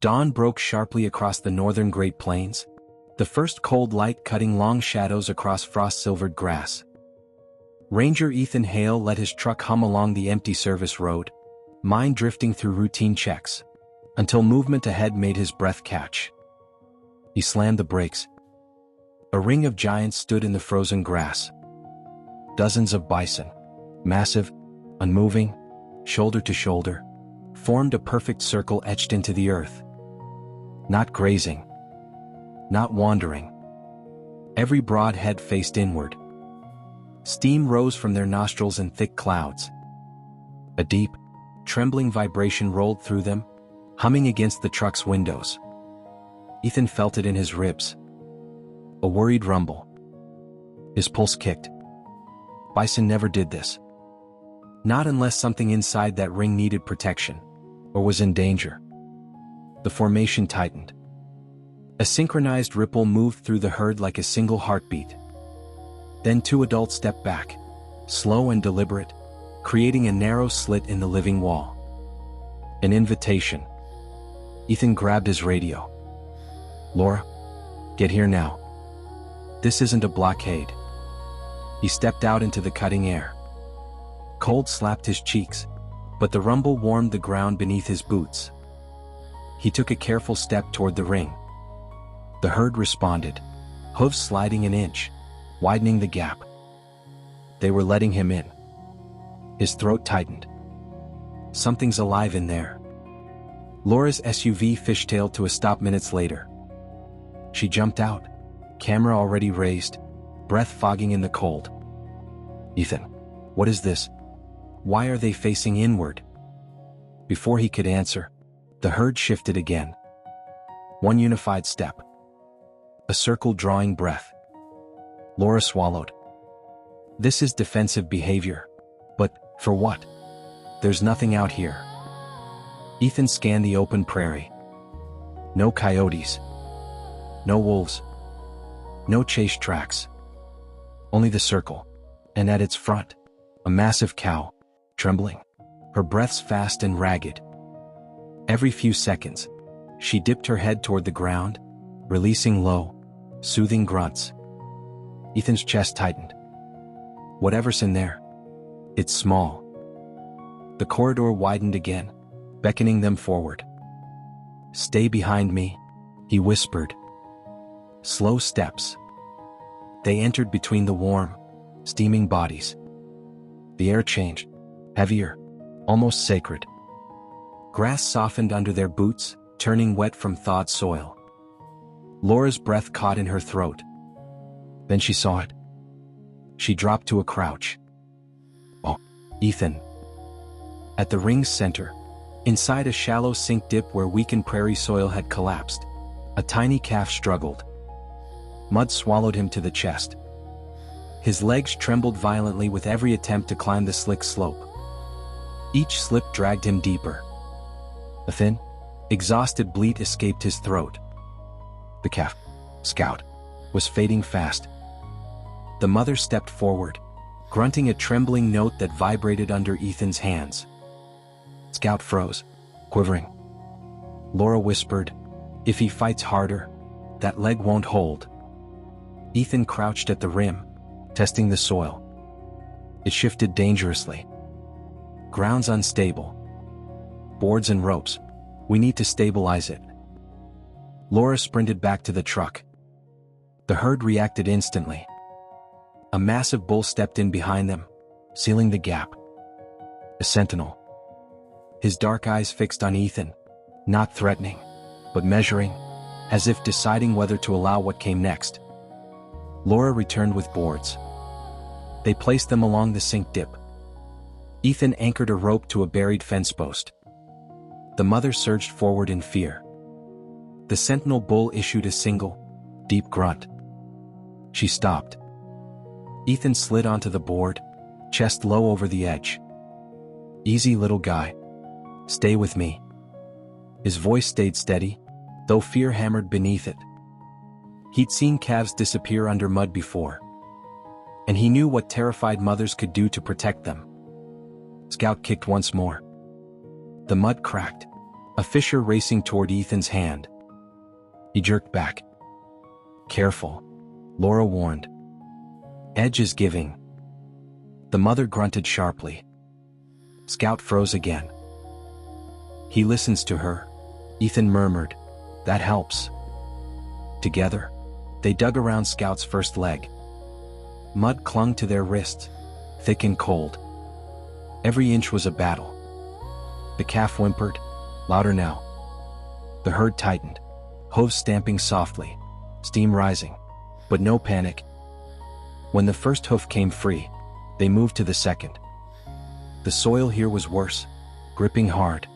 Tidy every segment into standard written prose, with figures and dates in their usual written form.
Dawn broke sharply across the northern Great Plains, the first cold light cutting long shadows across frost-silvered grass. Ranger Ethan Hale let his truck hum along the empty service road, mind drifting through routine checks, until movement ahead made his breath catch. He slammed the brakes. A ring of giants stood in the frozen grass. Dozens of bison, massive, unmoving, shoulder to shoulder, formed a perfect circle etched into the earth. Not grazing. Not wandering. Every broad head faced inward. Steam rose from their nostrils in thick clouds. A deep, trembling vibration rolled through them, humming against the truck's windows. Ethan felt it in his ribs. A worried rumble. His pulse kicked. Bison never did this. Not unless something inside that ring needed protection, or was in danger. The formation tightened. A synchronized ripple moved through the herd like a single heartbeat. Then two adults stepped back, slow and deliberate, creating a narrow slit in the living wall. An invitation. Ethan grabbed his radio. "Laura, get here now. This isn't a blockade." He stepped out into the cutting air. Cold slapped his cheeks, but the rumble warmed the ground beneath his boots. He took a careful step toward the ring. The herd responded, hooves sliding an inch, widening the gap. They were letting him in. His throat tightened. Something's alive in there. Laura's SUV fishtailed to a stop minutes later. She jumped out, camera already raised, breath fogging in the cold. "Ethan, what is this? Why are they facing inward?" Before he could answer, the herd shifted again. One unified step. A circle drawing breath. Laura swallowed. This is defensive behavior. But, for what? There's nothing out here. Ethan scanned the open prairie. No coyotes. No wolves. No chase tracks. Only the circle. And at its front, a massive cow, trembling, her breaths fast and ragged. Every few seconds, she dipped her head toward the ground, releasing low, soothing grunts. Ethan's chest tightened. Whatever's in there, it's small. The corridor widened again, beckoning them forward. "Stay behind me," he whispered. Slow steps. They entered between the warm, steaming bodies. The air changed, heavier, almost sacred. Grass softened under their boots, turning wet from thawed soil. Laura's breath caught in her throat. Then she saw it. She dropped to a crouch. "Oh, Ethan." At the ring's center, inside a shallow sink dip where weakened prairie soil had collapsed, a tiny calf struggled. Mud swallowed him to the chest. His legs trembled violently with every attempt to climb the slick slope. Each slip dragged him deeper. A thin, exhausted bleat escaped his throat. The calf, Scout, was fading fast. The mother stepped forward, grunting a trembling note that vibrated under Ethan's hands. Scout froze, quivering. Laura whispered, "If he fights harder, that leg won't hold." Ethan crouched at the rim, testing the soil. It shifted dangerously. Ground's unstable. Boards and ropes. We need to stabilize it. Laura sprinted back to the truck. The herd reacted instantly. A massive bull stepped in behind them, sealing the gap. A sentinel. His dark eyes fixed on Ethan, not threatening, but measuring, as if deciding whether to allow what came next. Laura returned with boards. They placed them along the sink dip. Ethan anchored a rope to a buried fence post. The mother surged forward in fear. The sentinel bull issued a single, deep grunt. She stopped. Ethan slid onto the board, chest low over the edge. "Easy, little guy. Stay with me." His voice stayed steady, though fear hammered beneath it. He'd seen calves disappear under mud before, and he knew what terrified mothers could do to protect them. Scout kicked once more. The mud cracked, A fisher racing toward Ethan's hand. He jerked back. Careful, Laura warned. Edge is giving. The mother grunted sharply. Scout froze again. He listens to her, Ethan murmured. That helps. Together, they dug around Scout's first leg. Mud clung to their wrists, thick and cold. Every inch was a battle. The calf whimpered, louder now. The herd tightened, hooves stamping softly, steam rising, but no panic. When the first hoof came free, they moved to the second. The soil here was worse, gripping hard.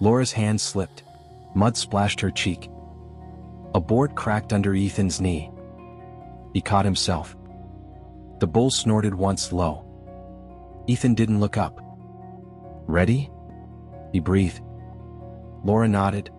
Laura's hand slipped. Mud splashed her cheek. A board cracked under Ethan's knee. He caught himself. The bull snorted once low. Ethan didn't look up. Ready? He breathed. Laura nodded,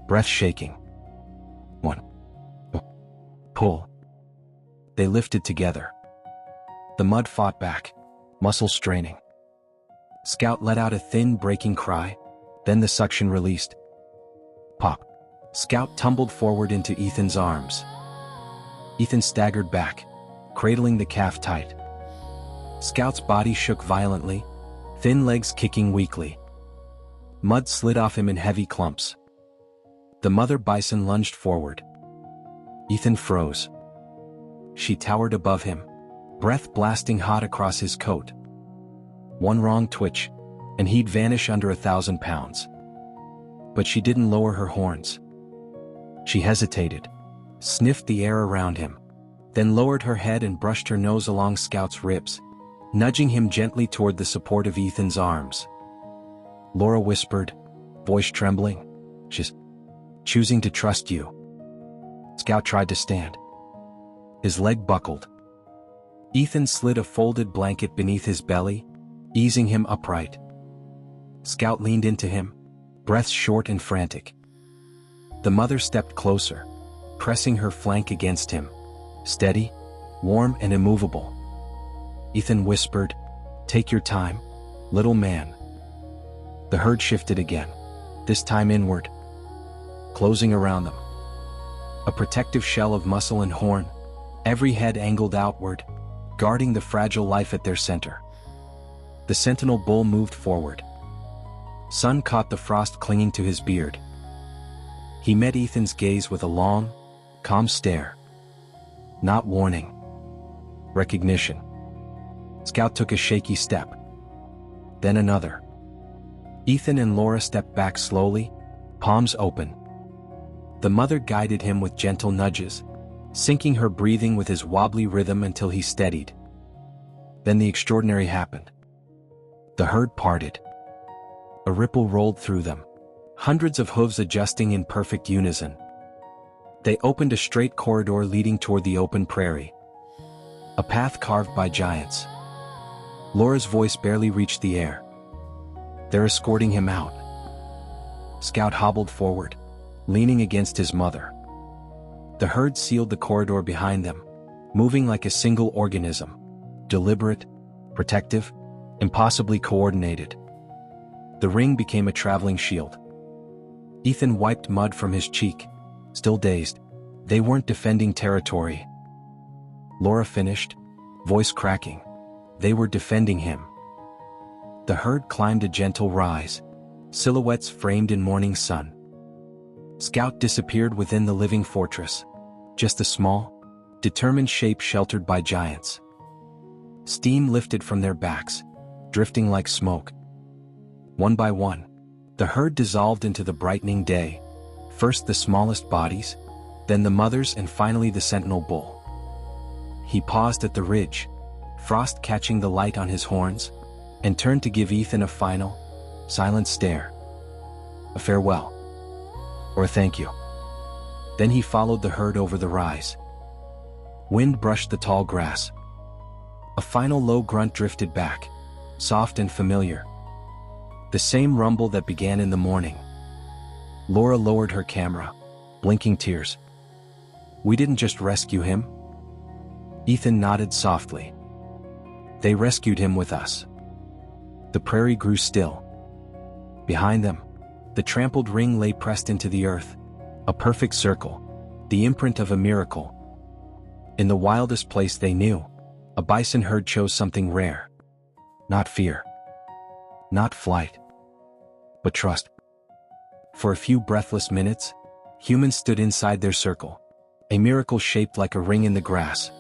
breath shaking. One. Pull. They lifted together. The mud fought back, muscles straining. Scout let out a thin, breaking cry, then the suction released. Pop. Scout tumbled forward into Ethan's arms. Ethan staggered back, cradling the calf tight. Scout's body shook violently, thin legs kicking weakly. Mud slid off him in heavy clumps. The mother bison lunged forward. Ethan froze. She towered above him, breath blasting hot across his coat. One wrong twitch, and he'd vanish under 1,000 pounds. But she didn't lower her horns. She hesitated, sniffed the air around him, then lowered her head and brushed her nose along Scout's ribs, nudging him gently toward the support of Ethan's arms. Laura whispered, voice trembling, "She's choosing to trust you." Scout tried to stand. His leg buckled. Ethan slid a folded blanket beneath his belly, easing him upright. Scout leaned into him, breath short and frantic. The mother stepped closer, pressing her flank against him, steady, warm and immovable. Ethan whispered, "Take your time, little man." The herd shifted again, this time inward, closing around them. A protective shell of muscle and horn, every head angled outward, guarding the fragile life at their center. The sentinel bull moved forward. Sun caught the frost clinging to his beard. He met Ethan's gaze with a long, calm stare. Not warning. Recognition. Scout took a shaky step. Then another. Ethan and Laura stepped back slowly, palms open. The mother guided him with gentle nudges, syncing her breathing with his wobbly rhythm until he steadied. Then the extraordinary happened. The herd parted. A ripple rolled through them, hundreds of hooves adjusting in perfect unison. They opened a straight corridor leading toward the open prairie. A path carved by giants. Laura's voice barely reached the air. "They're escorting him out." Scout hobbled forward, leaning against his mother. The herd sealed the corridor behind them, moving like a single organism, deliberate, protective, impossibly coordinated. The ring became a traveling shield. Ethan wiped mud from his cheek, still dazed. They weren't defending territory. Laura finished, voice cracking. They were defending him. The herd climbed a gentle rise, silhouettes framed in morning sun. Scout disappeared within the living fortress, just a small, determined shape sheltered by giants. Steam lifted from their backs, drifting like smoke. One by one, the herd dissolved into the brightening day, first the smallest bodies, then the mothers and finally the sentinel bull. He paused at the ridge, frost catching the light on his horns, and turned to give Ethan a final, silent stare. A farewell. Or a thank you. Then he followed the herd over the rise. Wind brushed the tall grass. A final low grunt drifted back, soft and familiar. The same rumble that began in the morning. Laura lowered her camera, blinking tears. "We didn't just rescue him." Ethan nodded softly. "They rescued him with us." The prairie grew still. Behind them, The trampled ring lay pressed into the earth. A perfect circle. The imprint of a miracle. In the wildest place they knew, a bison herd chose something rare. Not fear. Not flight. But trust. For a few breathless minutes, humans stood inside their circle. A miracle shaped like a ring in the grass,